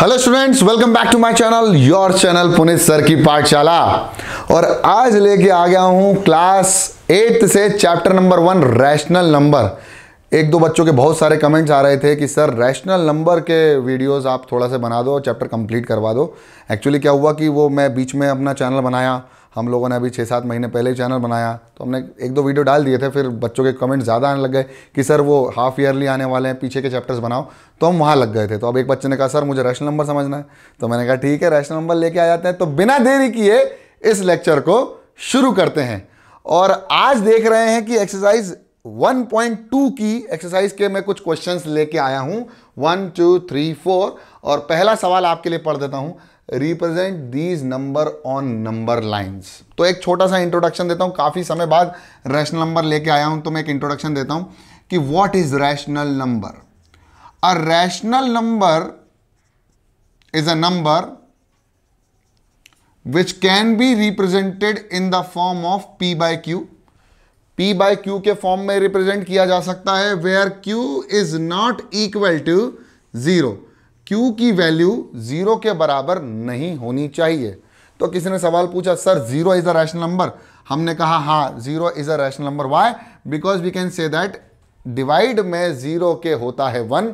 Hello students, welcome back to my channel, your channel Puneet sir की पाठशाला। और आज लेके आ गया हूं क्लास 8 से चैप्टर नंबर 1 रैशनल नंबर। एक दो बच्चों के बहुत सारे कमेंट्स आ रहे थे कि सर रैशनल नंबर के वीडियोस आप थोड़ा सा बना दो, चैप्टर कंप्लीट करवा दो। एक्चुअली क्या हुआ कि वो मैं बीच में अपना चैनल बनाया, हम लोगों ने अभी 6-7 महीने पहले ही चैनल बनाया, तो हमने एक दो वीडियो डाल दिए थे। फिर बच्चों के कमेंट ज़्यादा आने लग गए कि सर वो हाफ ईयरली आने वाले हैं, पीछे के चैप्टर्स बनाओ, तो हम वहाँ लग गए थे। तो अब एक बच्चे ने कहा सर मुझे रैशनल नंबर समझना है, तो मैंने कहा ठीक है रैशनल नंबर लेके आ जाते हैं। तो बिना देरी किए इस लेक्चर को शुरू करते हैं। और आज देख रहे हैं कि एक्सरसाइज 1.2 की एक्सरसाइज के मैं कुछ क्वेश्चंस लेके आया हूं, 1 2 3 4। और पहला सवाल आपके लिए पढ़ देता हूं, represent these number on number lines. तो एक छोटा सा इंट्रोडक्शन देता हूं, काफी समय बाद रैशनल नंबर लेके आया हूं, तो मैं एक इंट्रोडक्शन देता हूं कि what is rational number. A rational number is a number which can be represented in the form of p by q। p by q के फॉर्म में रिप्रेजेंट किया जा सकता है where q is not equal to 0। q की value 0 के बराबर नहीं होनी चाहिए। तो किसी ने सवाल पूछा sir 0 is a rational number. हमने कहा हाँ 0 is a rational number. Why? Because we can say that divide में 0 के होता है 1,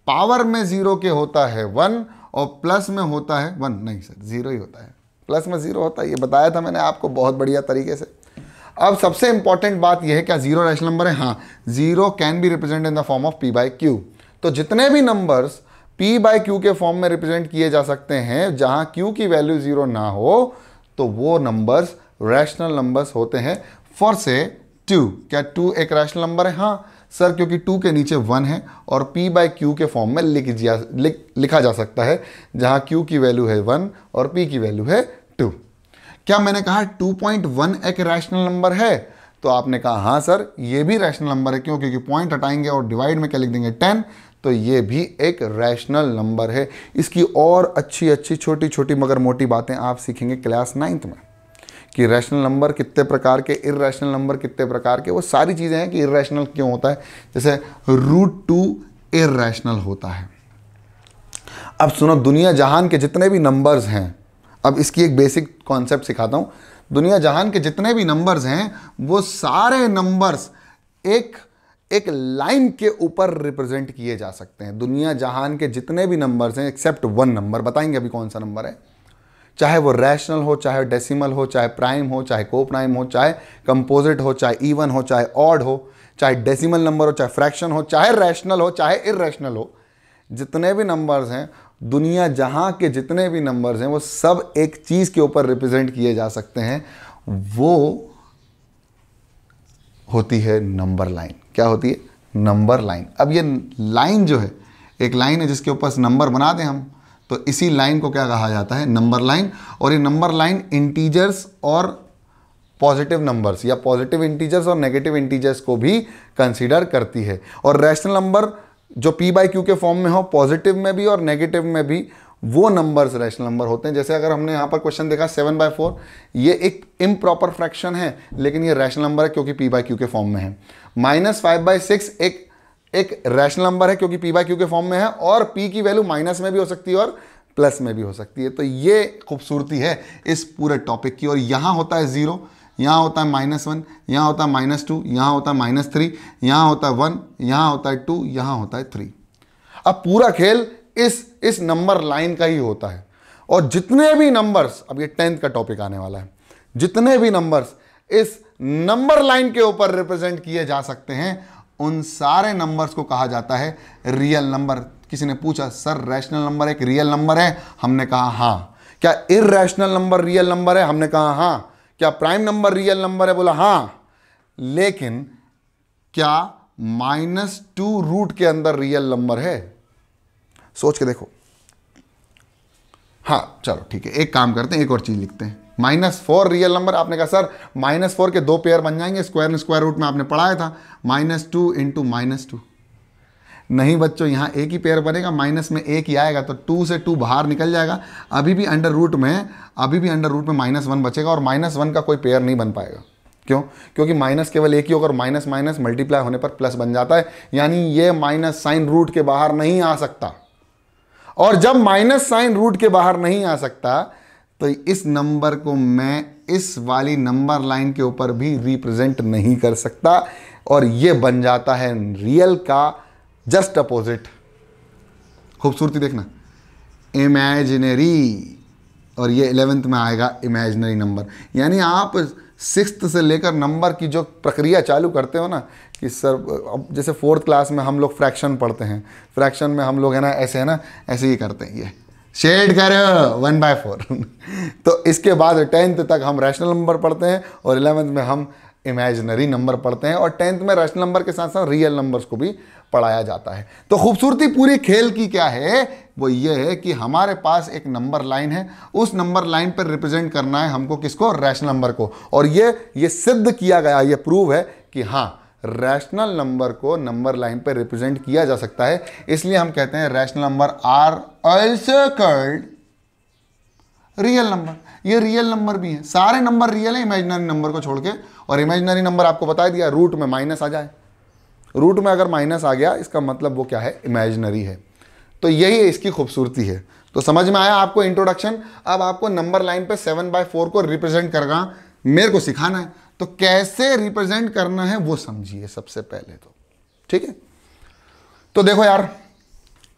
पावर में 0 के होता है 1 और प्लस में होता है 1। नहीं सर 0 ही होता है, प्लस में 0 होता है, ये बताया था मैंने आपको बहुत बढ़िया तरीके से। अब सबसे इंपॉर्टेंट बात यह है क्या 0 रैशनल नंबर है? हाँ, 0 can be represent in the form of p by q। तो जितने भी नंबर्स p बाई q के फॉर्म में रिप्रेजेंट किए जा सकते हैं जहां q की वैल्यू 0 ना हो, तो वो नंबर्स रैशनल नंबर्स होते हैं। फॉर से 2, क्या 2 एक रैशनल नंबर है? हाँ सर, क्योंकि 2 के नीचे 1 है और p बाई q के फॉर्म में लिखा जा सकता है जहां q की वैल्यू है 1 और p की वैल्यू है 2। क्या मैंने कहा 2.1 एक रैशनल नंबर है? तो आपने कहा हाँ सर ये भी रैशनल नंबर है। क्यों? क्योंकि पॉइंट हटाएंगे और डिवाइड में क्या लिख देंगे 10, तो ये भी एक रैशनल नंबर है। इसकी और अच्छी अच्छी छोटी छोटी मगर मोटी बातें आप सीखेंगे क्लास 9th में, कि रैशनल नंबर कितने प्रकार के, इर्रेशनल नंबर कितने प्रकार के, वो सारी चीज़ें हैं कि इर्रेशनल क्यों होता है। जैसे √2 इर्रेशनल होता है। अब सुनो, दुनिया जहान के जितने भी नंबर्स हैं, अब इसकी एक बेसिक कॉन्सेप्ट सिखाता हूँ। दुनिया जहान के जितने भी नंबर्स हैं वो सारे नंबर्स एक लाइन के ऊपर रिप्रेजेंट किए जा सकते हैं। दुनिया जहान के जितने भी नंबर्स हैं एक्सेप्ट 1 नंबर, बताएंगे अभी कौन सा नंबर है। चाहे वो रैशनल हो, चाहे डेसिमल हो, चाहे प्राइम हो, चाहे को प्राइम हो, चाहे कंपोजिट हो, चाहे इवन हो, चाहे ऑड हो, चाहे डेसिमल नंबर हो, चाहे फ्रैक्शन हो, चाहे रैशनल हो, चाहे इर्रेशनल हो, जितने भी नंबर्स हैं, दुनिया जहां के जितने भी नंबर्स हैं, वो सब एक चीज के ऊपर रिप्रेजेंट किए जा सकते हैं। वो होती है नंबर लाइन। क्या होती है? Number line. अब ये लाइन जो है, एक लाइन है जिसके ऊपर नंबर बना दें हम, तो इसी लाइन को क्या कहा जाता है? Number line. और ये नंबर लाइन इंटीजर्स और पॉजिटिव नंबर्स या पॉजिटिव इंटीजर्स और नेगेटिव इंटीजर्स को भी कंसीडर करती है। और रैशनल नंबर जो p बाई q के फॉर्म में हो, पॉजिटिव में भी और नेगेटिव में भी, वो नंबर्स रैशनल नंबर होते हैं। जैसे अगर हमने यहाँ पर क्वेश्चन देखा 7/4, ये एक इम्प्रॉपर फ्रैक्शन है लेकिन ये रैशनल नंबर है क्योंकि p बाई q के फॉर्म में है। -5/6 एक रैशनल नंबर है क्योंकि p बाई q के फॉर्म में है और p की वैल्यू माइनस में भी हो सकती है और प्लस में भी हो सकती है। तो ये खूबसूरती है इस पूरे टॉपिक की। और यहाँ होता है 0, यहाँ होता है -1, यहाँ होता है -2, यहाँ होता है -3, यहाँ होता है 1, यहाँ होता है 2, यहाँ होता है 3। अब पूरा खेल इस नंबर लाइन का ही होता है। और जितने भी नंबर्स, अब ये 10th का टॉपिक आने वाला है, जितने भी नंबर्स इस नंबर लाइन के ऊपर रिप्रेजेंट किए जा सकते हैं, उन सारे नंबर्स को कहा जाता है रियल नंबर। किसी ने पूछा सर रैशनल नंबर एक रियल नंबर है? हमने कहा हाँ। क्या इर्रेशनल नंबर रियल नंबर है? हमने कहा हाँ। क्या प्राइम नंबर रियल नंबर है? बोला हाँ। लेकिन क्या -2 रूट के अंदर रियल नंबर है? सोच के देखो। हाँ चलो ठीक है, एक काम करते हैं, एक और चीज लिखते हैं, -4 रियल नंबर। आपने कहा सर -4 के 2 पेयर बन जाएंगे, स्क्वायर रूट में आपने पढ़ाया था, -2 into -2। नहीं बच्चों, यहाँ एक ही पेयर बनेगा, माइनस में एक ही आएगा, तो 2 से 2 बाहर निकल जाएगा। अभी भी अंडर रूट में -1 बचेगा और -1 का कोई पेयर नहीं बन पाएगा। क्यों? क्योंकि माइनस केवल एक ही होगा और माइनस माइनस मल्टीप्लाई होने पर प्लस बन जाता है, यानी ये माइनस साइन रूट के बाहर नहीं आ सकता। और जब माइनस साइन रूट के बाहर नहीं आ सकता तो इस नंबर को मैं इस वाली नंबर लाइन के ऊपर भी रिप्रेजेंट नहीं कर सकता, और ये बन जाता है रियल का जस्ट अपोजिट। खूबसूरती देखना, इमेजिनरी, और ये 11th में आएगा इमेजिनरी नंबर। यानी आप 6th से लेकर नंबर की जो प्रक्रिया चालू करते हो ना, कि सर अब जैसे 4th क्लास में हम लोग फ्रैक्शन पढ़ते हैं, फ्रैक्शन में हम लोग है ना ऐसे ही करते हैं, ये शेड करो 1/4 तो इसके बाद 10th तक हम रैशनल नंबर पढ़ते हैं, और 11th में हम इमेजिनरी नंबर पढ़ते हैं, और 10th में रैशनल नंबर के साथ साथ रियल नंबर्स को भी पढ़ाया जाता है। तो खूबसूरती पूरी खेल की क्या है, वो ये है कि हमारे पास एक नंबर लाइन है, उस नंबर लाइन पर रिप्रेजेंट करना है हमको, किसको, रैशनल नंबर को। और ये सिद्ध किया गया, ये प्रूव है कि हाँ, रैशनल नंबर को नंबर लाइन पर रिप्रेजेंट किया जा सकता है। इसलिए हम कहते हैं rational number are also called real number. ये रियल नंबर भी है, सारे नंबर रियल है इमेजिनरी नंबर को छोड़ के। और इमेजिनरी नंबर आपको बता दिया, रूट में माइनस आ जाए, रूट में अगर माइनस आ गया इसका मतलब वो क्या है, इमेजिनरी है। तो यही इसकी खूबसूरती है। तो समझ में आया आपको इंट्रोडक्शन। अब आपको नंबर लाइन पे 7/4 को रिप्रेजेंट करना मेरे को सिखाना है, तो कैसे रिप्रेजेंट करना है वो समझिए सबसे पहले तो, ठीक है। तो देखो यार,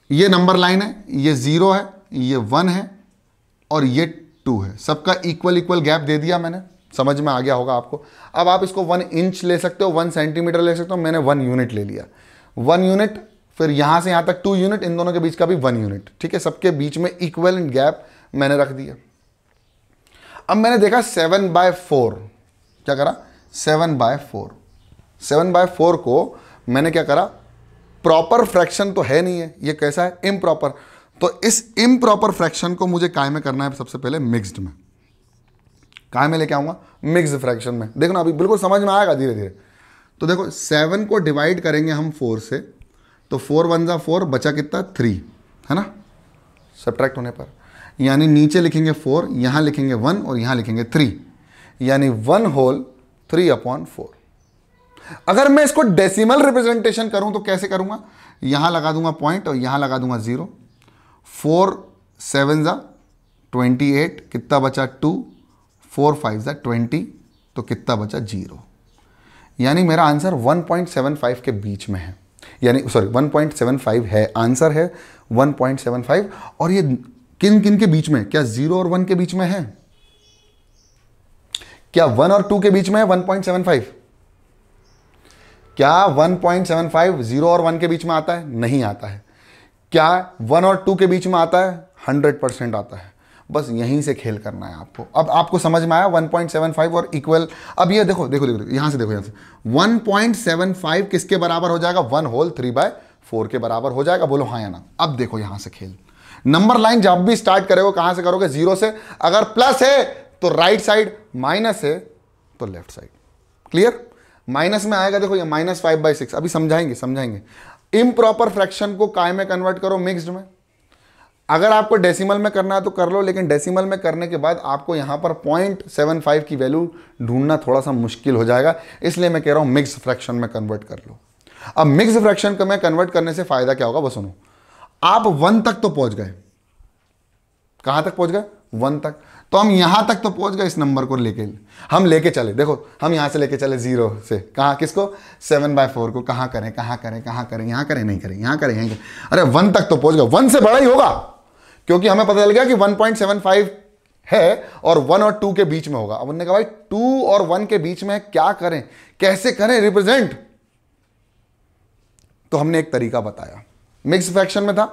ये नंबर लाइन है, ये 0 है, ये 1 है, और ये 2 है। सबका इक्वल इक्वल गैप दे दिया मैंने, समझ में आ गया होगा आपको। अब आप इसको 1 इंच ले सकते हो, 1 सेंटीमीटर ले सकते हो, मैंने 1 यूनिट ले लिया। 1 यूनिट, फिर यहां से यहां तक 2 यूनिट, इन दोनों के बीच का भी 1 यूनिट, ठीक है। सबके बीच में इक्वल गैप मैंने रख दिया। अब मैंने देखा 7/4, क्या करा, 7/4। 7/4 को मैंने क्या करा, प्रॉपर फ्रैक्शन तो है नहीं है, ये कैसा है, इम्प्रॉपर। तो इस इम्प्रॉपर फ्रैक्शन को मुझे काय में करना है, सबसे पहले मिक्स्ड में। काय में लेके आऊंगा, मिक्स्ड फ्रैक्शन में। देखो ना, अभी बिल्कुल समझ में आएगा धीरे धीरे। तो देखो 7 को डिवाइड करेंगे हम 4 से, तो 4 1 जा 4, बचा कितना, 3, है ना, सब्ट्रैक्ट होने पर। यानी नीचे लिखेंगे 4, यहां लिखेंगे 1 और यहां लिखेंगे 3, यानी 1 होल 3/4। अगर मैं इसको डेसिमल रिप्रेजेंटेशन करूं तो कैसे करूंगा, यहां लगा दूंगा पॉइंट और यहां लगा दूंगा 0। 4 7 जा 28, कितना बचा 2, 4 5 जा 20, तो कितना बचा 0। यानी मेरा आंसर 1.75 के बीच में है, यानी सॉरी 1.75 है, आंसर है 1.75। और ये किन किन के बीच में, क्या 0 और 1 के बीच में है, क्या 1 और 2 के बीच में है 1.75? क्या 1.75 0 और 1 के बीच में आता है? नहीं आता है। क्या 1 और 2 के बीच में आता है? 100% आता है। बस यहीं से खेल करना है आपको। अब आपको समझ में आया 1.75 और इक्वल। अब ये देखो देखो देखो, यहां से देखो, यहां से 1.75 किसके बराबर हो जाएगा, 1 होल 3/4 के बराबर हो जाएगा। बोलो हाँ या ना। अब देखो यहां से खेल, नंबर लाइन जब भी स्टार्ट करोगे कहां से करोगे, 0 से। अगर प्लस है तो राइट साइड, माइनस है तो लेफ्ट साइड। क्लियर? माइनस में आएगा, देखो ये -5/6। अभी समझाएंगे। इम्प्रॉपर फ्रैक्शन को काय में कन्वर्ट करो, मिक्स्ड में। अगर आपको डेसिमल में करना है तो कर लो, लेकिन डेसिमल में करने के बाद आपको यहां पर 0.75 की वैल्यू ढूंढना थोड़ा सा मुश्किल हो जाएगा, इसलिए मैं कह रहा हूं मिक्स्ड फ्रैक्शन में कन्वर्ट कर लो। अब मिक्स्ड फ्रैक्शन में कन्वर्ट करने से फायदा क्या होगा, वो सुनो। आप 1 तक तो पहुंच गए, कहां तक पहुंच गए, 1 तक। तो हम यहां तक तो पहुंच गए, इस नंबर को हम लेके चले। देखो हम यहां से लेके चले 0 से, कहां, किसको, 7/4 को। कहां करें, यहां करें, नहीं करें, यहां करें, यहीं करें। अरे 1 तक तो पहुंच गए, 1 से बड़ा ही होगा, क्योंकि हमें पता चल गया कि 1.75 है और 1 और 2 के बीच में होगा। अब उन्होंने कहा भाई 2 और 1 के बीच में क्या करें, कैसे करें रिप्रेजेंट। तो हमने एक तरीका बताया, मिक्स फ्रैक्शन में था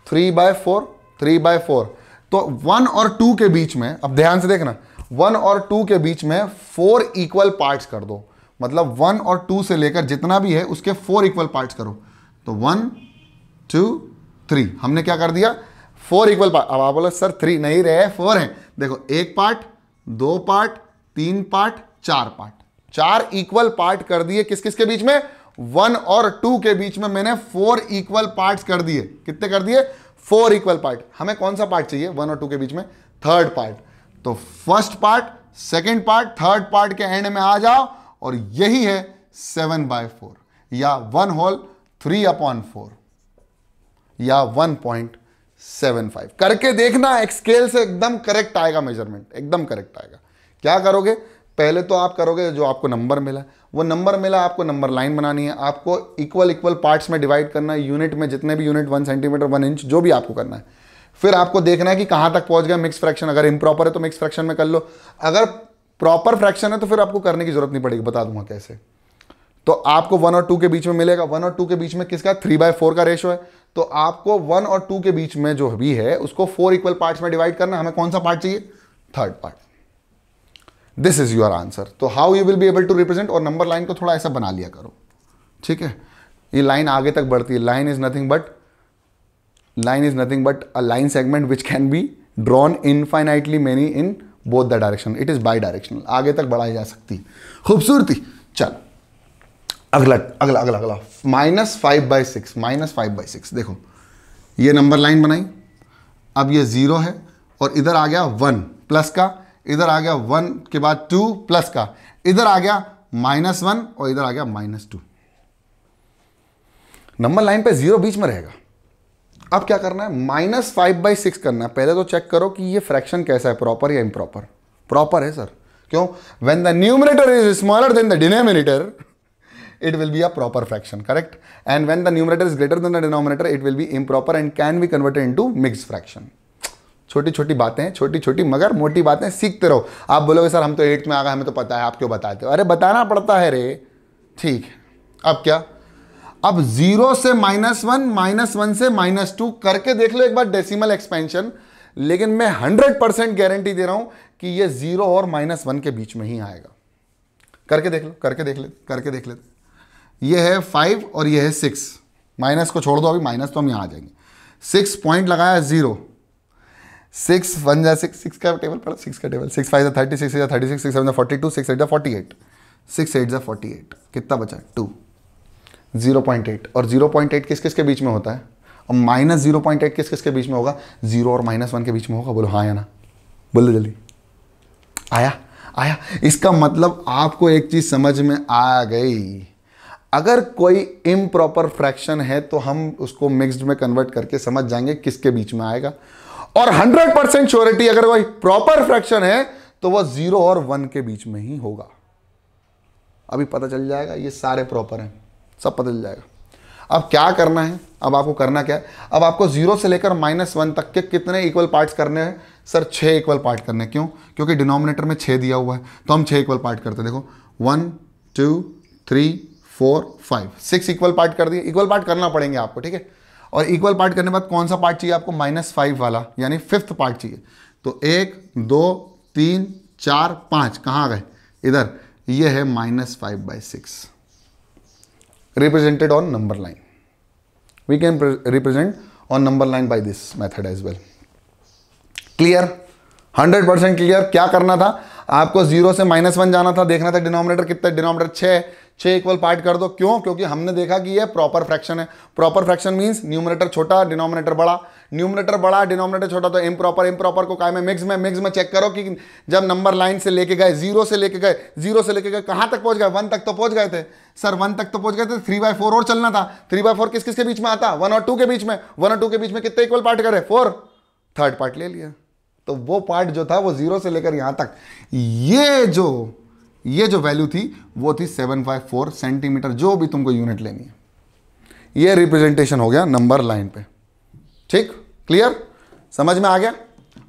3/4। तो 1 और 2 के बीच में, अब ध्यान से देखना, 1 और 2 के बीच में 4 इक्वल पार्ट्स कर दो। मतलब 1 और 2 से लेकर जितना भी है उसके 4 इक्वल पार्ट्स करो। तो 1 2 3 हमने क्या कर दिया, 4 इक्वल पार्ट। अब आप बोलो सर 3 नहीं रहे, 4 हैं। देखो 1 part, 2 part, 3 part, 4 part, 4 equal part कर दिए। किस किस के बीच में, 1 और 2 के बीच में मैंने 4 इक्वल पार्ट्स कर दिए। कितने कर दिए, 4 इक्वल पार्ट। हमें कौन सा पार्ट चाहिए 1 और 2 के बीच में, थर्ड पार्ट। तो first part, second part, third part के एंड में आ जाओ, और यही है 7/4 या 1 होल 3/4 या 1.75। 75। करके देखना, एक स्केल से एकदम करेक्ट आएगा मेजरमेंट, एकदम करेक्ट आएगा। क्या करोगे, पहले तो आप करोगे जो आपको नंबर मिला, वो नंबर मिला आपको नंबर लाइन बनानी है, आपको इक्वल इक्वल पार्ट्स में डिवाइड करना है, यूनिट में जितने भी यूनिट, 1 सेंटीमीटर 1 इंच जो भी आपको करना है। फिर आपको देखना है कि कहां तक पहुंच गया मिक्स फ्रैक्शन। अगर इम्प्रॉपर है तो मिक्स फ्रैक्शन में कर लो, अगर प्रॉपर फ्रैक्शन है तो फिर आपको करने की जरूरत नहीं पड़ेगी, बता दूंगा कैसे। तो आपको 1 और 2 के बीच में मिलेगा, 1 और 2 के बीच में किसका 3/4 का रेशो है, तो आपको 1 और 2 के बीच में जो भी है उसको 4 इक्वल पार्ट्स में डिवाइड करना। हमें कौन सा पार्ट चाहिए, third part. This is your answer. तो how you will be able to represent, और नंबर लाइन को थोड़ा ऐसा बना लिया करो, ठीक है। ये लाइन आगे तक बढ़ती है, line is nothing but a line segment which can be drawn infinitely many in both the direction, it is by directional, आगे तक बढ़ाई जा सकती है। खूबसूरती। चल अगला अगला अगला अगला -5/6, -5/6। देखो ये नंबर लाइन बनाई, अब ये 0 है और इधर आ गया 1 प्लस का, इधर आ गया 1 के बाद 2 प्लस का, इधर आ गया -1 और इधर आ गया -2। नंबर लाइन पे 0 बीच में रहेगा। अब क्या करना है, -5/6 करना है। पहले तो चेक करो कि ये फ्रैक्शन कैसा है, प्रॉपर या इम्प्रॉपर। प्रॉपर है सर, क्यों, when the numerator is smaller than the denominator it will be a proper fraction, correct? And when the numerator is greater than the denominator, it will be improper and can be converted into mixed fraction. छोटी छोटी बातें, छोटी छोटी मगर मोटी बातें सीखते रहो। आप बोलोगे सर हम तो 8th में आ गए, हमें तो पता है, आप क्यों बताते हो? अरे बताना पड़ता है रे, ठीक है। अब क्या, अब 0 से -1, -1 से -2 करके देख लो एक बार डेसिमल एक्सपेंशन, लेकिन मैं 100% गारंटी दे रहा हूं कि ये 0 और -1 के बीच में ही आएगा। करके देख लो, करके देख ले। ये है 5 और ये है 6, माइनस को छोड़ दो, अभी माइनस तो हम यहाँ आ जाएंगे। 6 पॉइंट लगाया 0, 6 1 जा 6 का टेबल पड़ा, 6 का टेबल, 6 5 30, 6 6 36, 6 7 42, 6 8 48, 6 8 48, कितना बचा 2, 0.8। और 0.8 किस किस के बीच में होता है, और -0.8 किस किस के बीच में होगा, 0 और -1 के बीच में होगा। बोलो हाँ या ना, बोलो जल्दी। आया। इसका मतलब आपको एक चीज समझ में आ गई, अगर कोई इम्प्रॉपर फ्रैक्शन है तो हम उसको मिक्स्ड में कन्वर्ट करके समझ जाएंगे किसके बीच में आएगा। और 100% श्योरिटी अगर कोई प्रॉपर फ्रैक्शन है तो वह 0 और 1 के बीच में ही होगा। अभी पता चल जाएगा, ये सारे प्रॉपर हैं, सब पता चल जाएगा। अब क्या करना है, अब आपको करना क्या है, अब आपको 0 से लेकर -1 तक के कितने इक्वल पार्ट्स करने हैं सर, 6 इक्वल पार्ट करने। क्यों, क्योंकि डिनोमिनेटर में 6 दिया हुआ है, तो हम 6 इक्वल पार्ट करते हैं। देखो 1 2 3 4 5 6 इक्वल पार्ट कर दिए। इक्वल पार्ट करना पड़ेंगे आपको, ठीक है। और इक्वल पार्ट करने के बाद कौन सा पार्ट चाहिए आपको, -5 वाला, यानी 5th पार्ट चाहिए। तो 1 2 3 4 5 कहाँ गए, इधर। ये है -5/6 represented on number line. We can represent on number line by this method as well. Clear, 100% clear. क्या करना था आपको, 0 से -1 जाना था, देखना था डिनोमिनेटर कितना, डिनोमिनेटर 6 इक्वल पार्ट कर दो। क्यों, क्योंकि हमने देखा कि ये प्रॉपर फ्रैक्शन है। प्रॉपर फ्रैक्शन मींस न्यूमरेटर छोटा डिनोमिनेटर बड़ा, न्यूमरेटर बड़ा डिनोमिनेटर छोटा, तो इम्प्रॉपर को काय में मिक्स में चेक करो कि जब नंबर लाइन से लेके गए, 0 से लेके गए कहां तक पहुंच गए, 1 तक तो पहुंच गए थे सर, 1 तक तो पहुंच गए थे, 3/4 और चलना था। 3/4 किस किस के बीच में आता, 1 और 2 के बीच में। 1 और 2 के बीच में कितने इक्वल पार्ट करे, 4, थर्ड पार्ट ले लिया। तो वो पार्ट जो था वो 0 से लेकर यहां तक, ये जो वैल्यू थी वो थी 7/4 सेंटीमीटर, जो भी तुमको यूनिट लेनी है। ये रिप्रेजेंटेशन हो गया नंबर लाइन पे, ठीक, क्लियर, समझ में आ गया।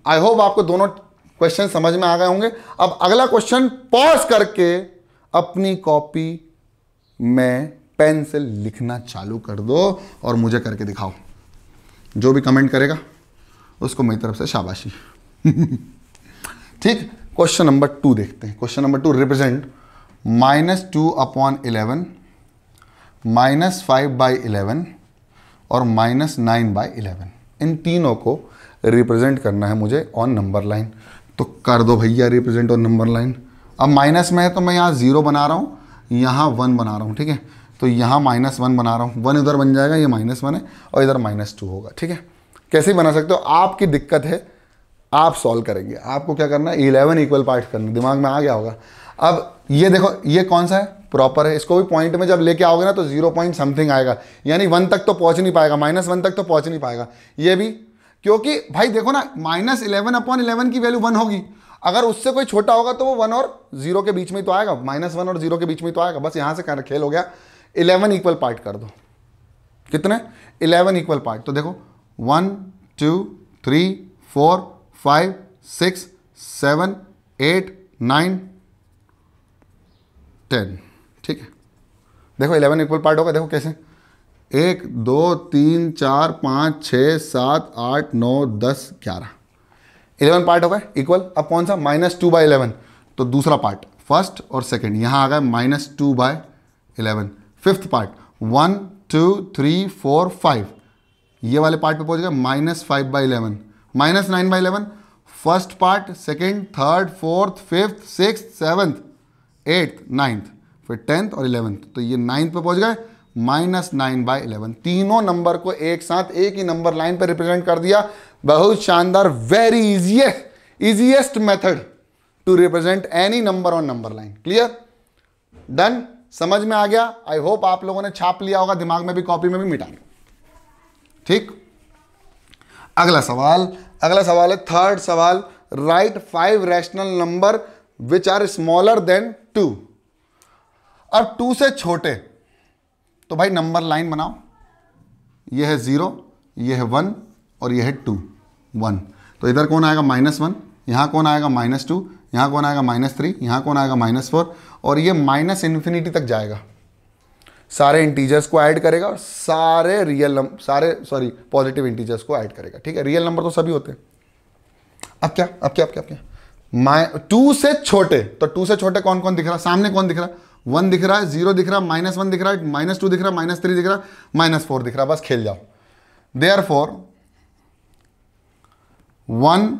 आई होप आपको दोनों क्वेश्चन समझ में आ गए होंगे। अब अगला क्वेश्चन पॉज करके अपनी कॉपी में पेन से लिखना चालू कर दो और मुझे करके दिखाओ। जो भी कमेंट करेगा उसको मेरी तरफ से शाबाशी। ठीक, क्वेश्चन नंबर 2 देखते हैं। क्वेश्चन नंबर 2 रिप्रेजेंट -2/11, -5/11 और -9/11, इन तीनों को रिप्रेजेंट करना है मुझे ऑन नंबर लाइन। तो कर दो भैया रिप्रेजेंट ऑन नंबर लाइन। अब माइनस में है तो मैं यहाँ 0 बना रहा हूँ, यहाँ 1 बना रहा हूँ, ठीक है। तो यहाँ -1 बना रहा हूँ, 1 इधर बन जाएगा, ये -1 है और इधर -2 होगा, ठीक है। कैसे बना सकते हो, आपकी दिक्कत है, आप सॉल्व करेंगे। आपको क्या करना है, 11 इक्वल पार्ट करना, दिमाग में आ गया होगा। अब ये देखो, ये कौन सा है, प्रॉपर है। इसको भी पॉइंट में जब लेके आओगे ना तो 0 पॉइंट समथिंग आएगा, यानी 1 तक तो पहुंच नहीं पाएगा, -1 तक तो पहुंच नहीं पाएगा। ये भी क्योंकि भाई देखो ना, -11/11 की वैल्यू 1 होगी, अगर उससे कोई छोटा होगा तो वो 1 और 0 के बीच में ही तो आएगा, -1 और 0 के बीच में ही तो आएगा। बस यहां से खेल हो गया। 11 इक्वल पार्ट कर दो, कितने 11 इक्वल पार्ट, तो देखो 1 2 3 4 5 6 7 8 9 10, ठीक है। देखो 11 इक्वल पार्ट होगा, देखो कैसे, 1 2 3 4 5 6 7 8 9 10 11, 11 पार्ट हो गए इक्वल। अब कौन सा, -2/11, तो दूसरा पार्ट फर्स्ट और सेकंड यहां आ गया -2/11। फिफ्थ पार्ट 1 2 3 4 5, ये वाले पार्ट पे पहुंच गए -5/11, -9/11, first part, second, third, fourth, fifth, sixth, seventh, eighth, ninth, फिर 10th और 11th, तो ये 9th पे पहुंच गए -9/11। तीनों नंबर को एक साथ एक ही नंबर लाइन पे रिप्रेजेंट कर दिया। बहुत शानदार, very easiest method to represent any number on number line. Clear, done, समझ में आ गया। आई होप आप लोगों ने छाप लिया होगा, दिमाग में भी, कॉपी में भी मिटा लिया। ठीक, अगला सवाल है थर्ड सवाल, write 5 rational number which are smaller than 2। अब 2 से छोटे, तो भाई नंबर लाइन बनाओ, ये है 0, ये है 1 और ये है 2 1, तो इधर कौन आएगा -1, यहां कौन आएगा -2, यहां कौन आएगा -3, यहां कौन आएगा -4, और ये -इन्फिनिटी तक जाएगा। सारे इंटीजर्स को ऐड करेगा और सारे पॉजिटिव इंटीजर्स को ऐड करेगा। ठीक है, रियल नंबर तो सभी होते हैं। अब क्या 2 से छोटे, तो 2 से छोटे कौन कौन दिख रहा, सामने कौन दिख रहा, 1 दिख रहा है, 0 दिख रहा है, -1 दिख रहा है, -2 दिख रहा है, -3 दिख रहा है, -4 दिख रहा है। बस खेल जाओ। देयरफॉर 1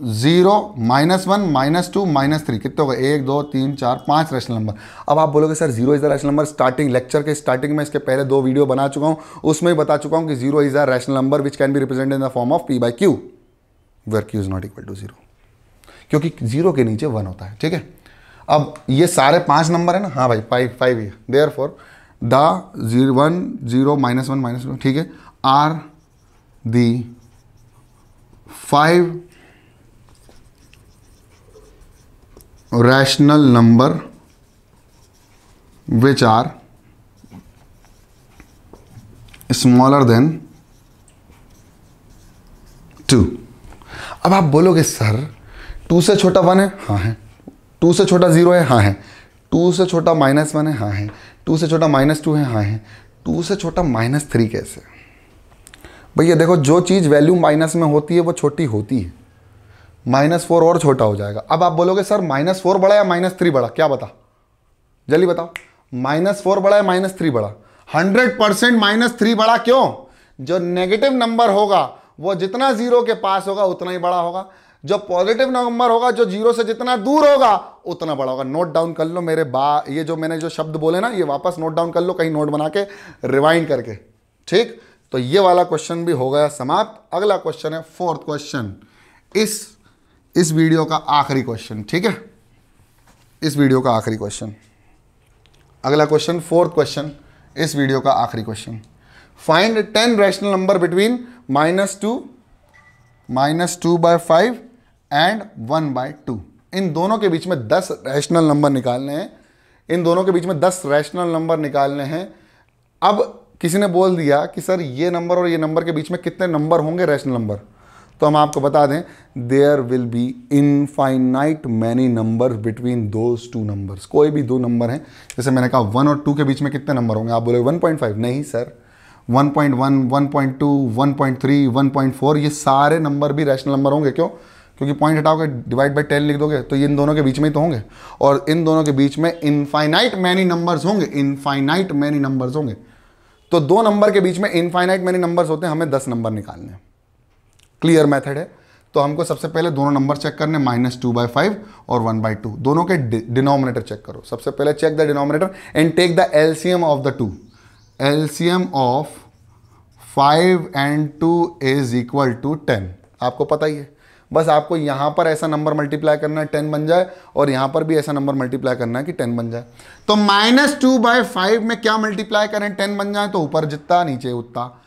0 -1 -2 -3 कितने हो गए, 1 2 3 4 5 रैशनल नंबर। अब आप बोलोगे sir 0 is the rational number. Starting lecture के स्टार्टिंग में इसके पहले 2 वीडियो बना चुका हूं, उसमें बता चुका हूं कि 0 is the rational number which can be represented in the form of p/q where q is not equal to 0, क्योंकि 0 के नीचे 1 होता है। ठीक है, अब ये सारे 5 नंबर है ना, हाँ भाई 5 ही है। देयरफॉर द 1 0 -1 -2, ठीक है, are the 5 rational number which are smaller than 2। अब आप बोलोगे सर 2 से छोटा 1 है, हाँ है, 2 से छोटा 0 है, हाँ है, 2 से छोटा -1 है, हाँ है, 2 से छोटा -2 है, हाँ है, 2 से छोटा -3 कैसे। भैया देखो, जो चीज़ वैल्यू माइनस में होती है वो छोटी होती है, -4 और छोटा हो जाएगा। अब आप बोलोगे सर -4 बड़ा या -3 बड़ा, क्या बता, जल्दी बताओ, -4 बड़ा या -3 बड़ा। 100% -3 बड़ा। क्यों, जो नेगेटिव नंबर होगा वो जितना 0 के पास होगा उतना ही बड़ा होगा, जो पॉजिटिव नंबर होगा जो 0 से जितना दूर होगा उतना बड़ा होगा। नोट डाउन कर लो मेरे ये जो मैंने जो शब्द बोले ना, ये वापस नोट डाउन कर लो, कहीं नोट बना के रिवाइंड करके। ठीक, तो ये वाला क्वेश्चन भी हो गया समाप्त। अगला क्वेश्चन है फोर्थ क्वेश्चन, इस वीडियो का आखिरी क्वेश्चन। ठीक है, इस वीडियो का आखिरी क्वेश्चन, अगला क्वेश्चन फोर्थ क्वेश्चन, इस वीडियो का आखिरी question. Find 10 rational number between -2/5 and 1/2। इन दोनों के बीच में 10 रैशनल नंबर निकालने हैं, इन दोनों के बीच में 10 रैशनल नंबर निकालने हैं। अब किसी ने बोल दिया कि सर ये नंबर और ये नंबर के बीच में कितने नंबर होंगे रैशनल नंबर, तो हम आपको बता दें, there will be infinite many numbers between those 2 numbers. कोई भी 2 नंबर हैं, जैसे मैंने कहा 1 और 2 के बीच में कितने नंबर होंगे, आप बोले 1.5, नहीं सर, 1.1 1.2 1.3 1.4 ये सारे नंबर भी रैशनल नंबर होंगे। क्यों, क्योंकि पॉइंट हटाओगे, डिवाइड बाय 10 लिख दोगे, तो ये इन दोनों के बीच में ही तो होंगे, और इन दोनों के बीच में इनफाइनाइट मैनी नंबर्स होंगे, इनफाइनाइट मैनी नंबर्स होंगे। तो 2 नंबर के बीच में इनफाइनाइट मैनी नंबर्स होते हैं, हमें 10 नंबर निकालने हैं। क्लियर मेथड है। तो हमको सबसे पहले दोनों नंबर चेक करने, -2/5 और 1/2, दोनों के डिनोमिनेटर चेक करो। सबसे पहले check the denominator and take the LCM of the 2। LCM of 5 and 2 is equal to 10। आपको पता ही है, बस आपको यहां पर ऐसा नंबर मल्टीप्लाई करना है 10 बन जाए, और यहां पर भी ऐसा नंबर मल्टीप्लाई करना है कि 10 बन जाए। तो -2/5 में क्या मल्टीप्लाई करें 10 बन जाए, तो ऊपर जितना नीचे उतना।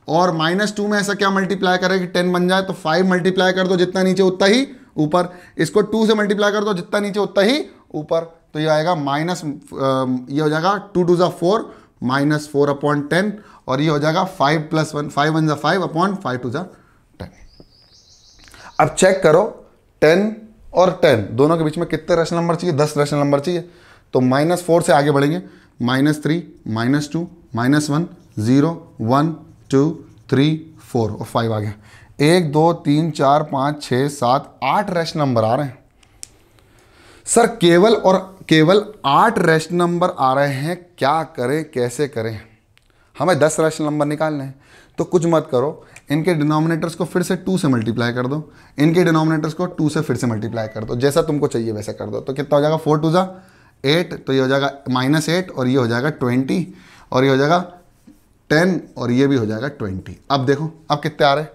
और -2 में ऐसा क्या मल्टीप्लाई करे कि 10 बन जाए, तो 5 मल्टीप्लाई कर दो जितना नीचे उतना ही ऊपर, इसको 2 से मल्टीप्लाई कर दो जितना नीचे उतना ही ऊपर, तो ये आएगा ये हो जाएगा 2 2 ज़ा 4 -4/10, और ये हो जाएगा 5 + 1 5 1 ज़ा 5/5 2 ज़ा 10। अब चेक करो 10 और 10 दोनों के बीच में कितने रैशनल नंबर चाहिए, 10 रैशनल नंबर चाहिए। तो -4 से आगे बढ़ेंगे, -3 -2 -1 0 1 2 3 4 और 5 आ गया। 1 2 3 4 5 6 7 8 रैशनल नंबर आ रहे हैं सर, केवल और केवल 8 रैशनल नंबर आ रहे हैं, क्या करें कैसे करें? हमें 10 रैशनल नंबर निकालने हैं। तो कुछ मत करो, इनके डिनोमिनेटर्स को फिर से 2 से मल्टीप्लाई कर दो, इनके डिनोमिनेटर्स को 2 से फिर से मल्टीप्लाई कर दो, जैसा तुमको चाहिए वैसे कर दो। तो कितना हो जाएगा, 4 2 ज़ा 8, तो ये हो जाएगा -8 और ये हो जाएगा 20 और ये हो जाएगा 10 और ये भी हो जाएगा 20। अब देखो अब कितने आ रहे हैं,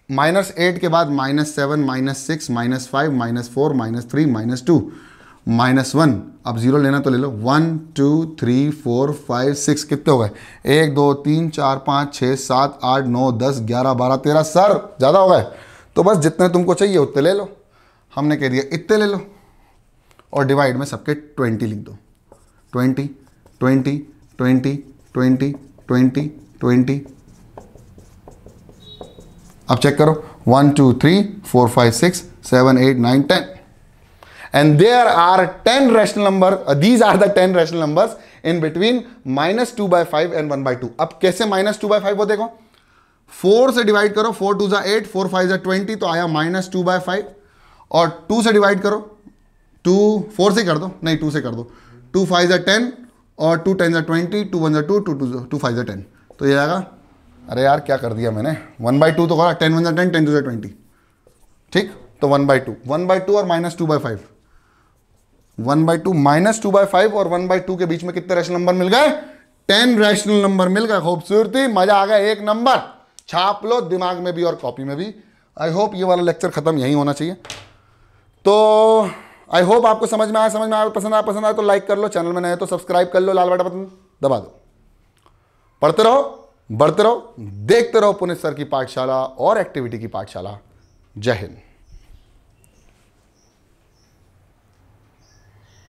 -8 के बाद -7 -6 -5 -4 -3 -2 -1, अब 0 लेना तो ले लो। 1 2 3 4 5 6 कितने हो गए, 1 2 3 4 5 6 7 8 9 10 11 12 13 सर ज़्यादा हो गए। तो बस जितने तुमको चाहिए उतने ले लो, हमने कह दिया इतने ले लो, और डिवाइड में सबके 20 लिख दो। 20 20 20 20 20 20। अब चेक करो 1 2 3 4 5 6 7 8 9 10, and there are 10 rational number, these are the 10 rational numbers in between -2/5 and 1/2। अब कैसे -2/5 वो देखो, 4 से डिवाइड करो, 4 2 ज़ा 8 4 5 ज़ा 20, तो आया -2/5, और 2 से डिवाइड करो, 2 4 से कर दो, नहीं 2 से कर दो, 2 5 ज़ा 10 और 2 10 ज़ा 20, 2 1 ज़ा 2 2 5 ज़ा 10, तो ये आएगा, अरे यार क्या कर दिया मैंने, 1/2 तो करा, 10 1 ज़ा 10 10 2 ज़ा 20, ठीक। तो 1/2 और -2/5, 1/2 -2/5 और 1/2 के बीच में कितने रैशनल नंबर मिल गए, 10 रैशनल नंबर मिल गए। खूबसूरती, मजा आ गया, एक नंबर छाप लो दिमाग में भी और कॉपी में भी। आई होप ये वाला लेक्चर खत्म यही होना चाहिए। तो आई होप आपको समझ में आया, पसंद आया तो लाइक कर लो, चैनल में नए तो सब्सक्राइब कर लो, लाल बटन बटन दबा दो। पढ़ते रहो, बढ़ते रहो, देखते रहो पुनित सर की पाठशाला और एक्टिविटी की पाठशाला। जय हिंद।